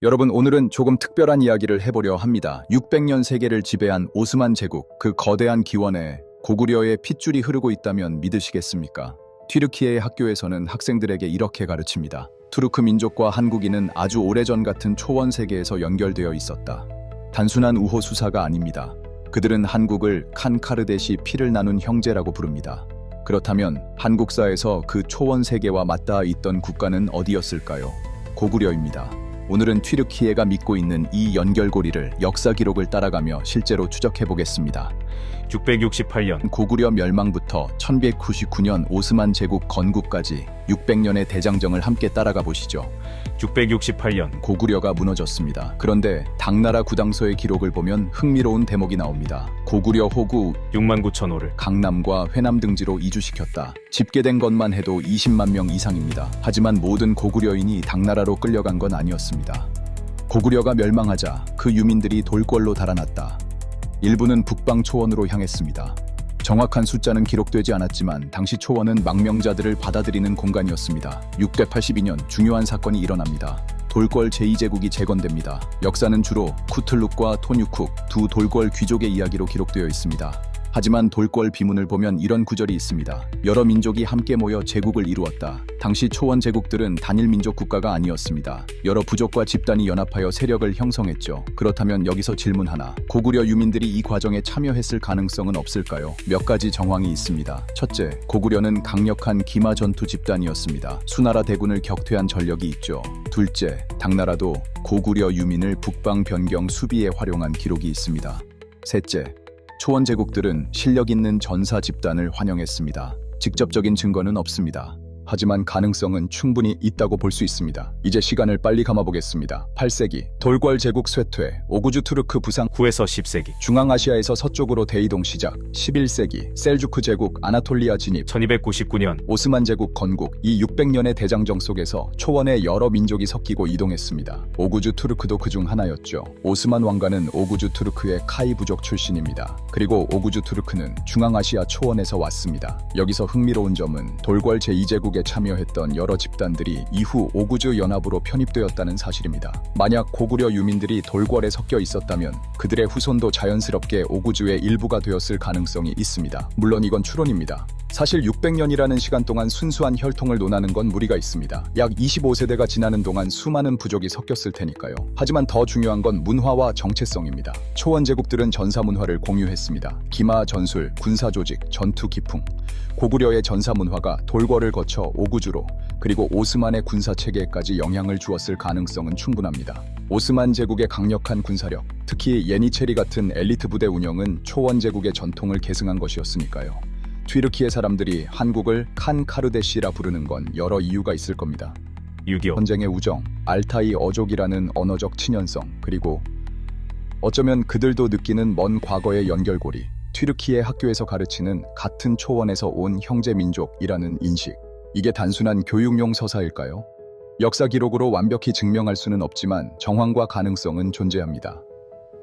여러분, 오늘은 조금 특별한 이야기를 해보려 합니다. 600년 세계를 지배한 오스만 제국, 그 거대한 기원에 고구려의 핏줄이 흐르고 있다면 믿으시겠습니까? 튀르키예의 학교에서는 학생들에게 이렇게 가르칩니다. 투르크 민족과 한국인은 아주 오래전 같은 초원 세계에서 연결되어 있었다. 단순한 우호 수사가 아닙니다. 그들은 한국을 칸카르데시 피를 나눈 형제라고 부릅니다. 그렇다면 한국사에서 그 초원 세계와 맞닿아 있던 국가는 어디였을까요? 고구려입니다. 오늘은 튀르키예가 믿고 있는 이 연결고리를 역사 기록을 따라가며 실제로 추적해보겠습니다. 668년 고구려 멸망부터 1199년 오스만 제국 건국까지 600년의 대장정을 함께 따라가 보시죠. 668년 고구려가 무너졌습니다. 그런데 당나라 구당서의 기록을 보면 흥미로운 대목이 나옵니다. 고구려 호구 69,000호를 강남과 회남 등지로 이주시켰다. 집계된 것만 해도 20만 명 이상입니다. 하지만 모든 고구려인이 당나라로 끌려간 건 아니었습니다. 고구려가 멸망하자 그 유민들이 돌궐로 달아났다. 일부는 북방 초원으로 향했습니다. 정확한 숫자는 기록되지 않았지만 당시 초원은 망명자들을 받아들이는 공간이었습니다. 682년 중요한 사건이 일어납니다. 돌궐 제2제국이 재건됩니다. 역사는 주로 쿠틀룩과 토뉴쿡 두 돌궐 귀족의 이야기로 기록되어 있습니다. 하지만 돌궐 비문을 보면 이런 구절이 있습니다. 여러 민족이 함께 모여 제국을 이루었다. 당시 초원 제국들은 단일 민족 국가가 아니었습니다. 여러 부족과 집단이 연합하여 세력을 형성했죠. 그렇다면 여기서 질문 하나. 고구려 유민들이 이 과정에 참여했을 가능성은 없을까요? 몇 가지 정황이 있습니다. 첫째, 고구려는 강력한 기마 전투 집단이었습니다. 수나라 대군을 격퇴한 전력이 있죠. 둘째, 당나라도 고구려 유민을 북방 변경 수비에 활용한 기록이 있습니다. 셋째, 초원 제국들은 실력 있는 전사 집단을 환영했습니다. 직접적인 증거는 없습니다. 하지만 가능성은 충분히 있다고 볼 수 있습니다. 이제 시간을 빨리 감아보겠습니다. 8세기 돌궐 제국 쇠퇴, 오구주 투르크 부상, 9에서 10세기 중앙아시아에서 서쪽으로 대이동 시작, 11세기 셀주크 제국 아나톨리아 진입, 1299년 오스만 제국 건국. 이 600년의 대장정 속에서 초원의 여러 민족이 섞이고 이동했습니다. 오구주 투르크도 그중 하나였죠. 오스만 왕가는 오구주 투르크의 카이 부족 출신입니다. 그리고 오구주 투르크는 중앙아시아 초원에서 왔습니다. 여기서 흥미로운 점은 돌궐 제2제국에 참여했던 여러 집단들이 이후 오구주 연합으로 편입되었다는 사실입니다. 만약 고구려 유민들이 돌궐에 섞여 있었다면 그들의 후손도 자연스럽게 오구주의 일부가 되었을 가능성이 있습니다. 물론 이건 추론입니다. 사실 600년이라는 시간 동안 순수한 혈통을 논하는 건 무리가 있습니다. 약 25세대가 지나는 동안 수많은 부족이 섞였을 테니까요. 하지만 더 중요한 건 문화와 정체성입니다. 초원 제국들은 전사 문화를 공유했습니다. 기마 전술, 군사 조직, 전투 기풍. 고구려의 전사 문화가 돌궐을 거쳐 오구주로 그리고 오스만의 군사 체계까지 영향을 주었을 가능성은 충분합니다. 오스만 제국의 강력한 군사력, 특히 예니체리 같은 엘리트 부대 운영은 초원 제국의 전통을 계승한 것이었으니까요. 튀르키예 사람들이 한국을 칸카르데시라 부르는 건 여러 이유가 있을 겁니다. 6.25 전쟁의 우정, 알타이 어족이라는 언어적 친연성, 그리고 어쩌면 그들도 느끼는 먼 과거의 연결고리, 튀르키예 학교에서 가르치는 같은 초원에서 온 형제 민족이라는 인식. 이게 단순한 교육용 서사일까요? 역사 기록으로 완벽히 증명할 수는 없지만 정황과 가능성은 존재합니다.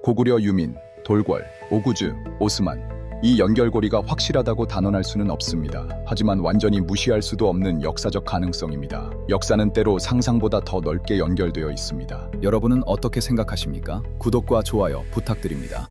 고구려 유민, 돌궐, 오구주, 오스만. 이 연결고리가 확실하다고 단언할 수는 없습니다. 하지만 완전히 무시할 수도 없는 역사적 가능성입니다. 역사는 때로 상상보다 더 넓게 연결되어 있습니다. 여러분은 어떻게 생각하십니까? 구독과 좋아요 부탁드립니다.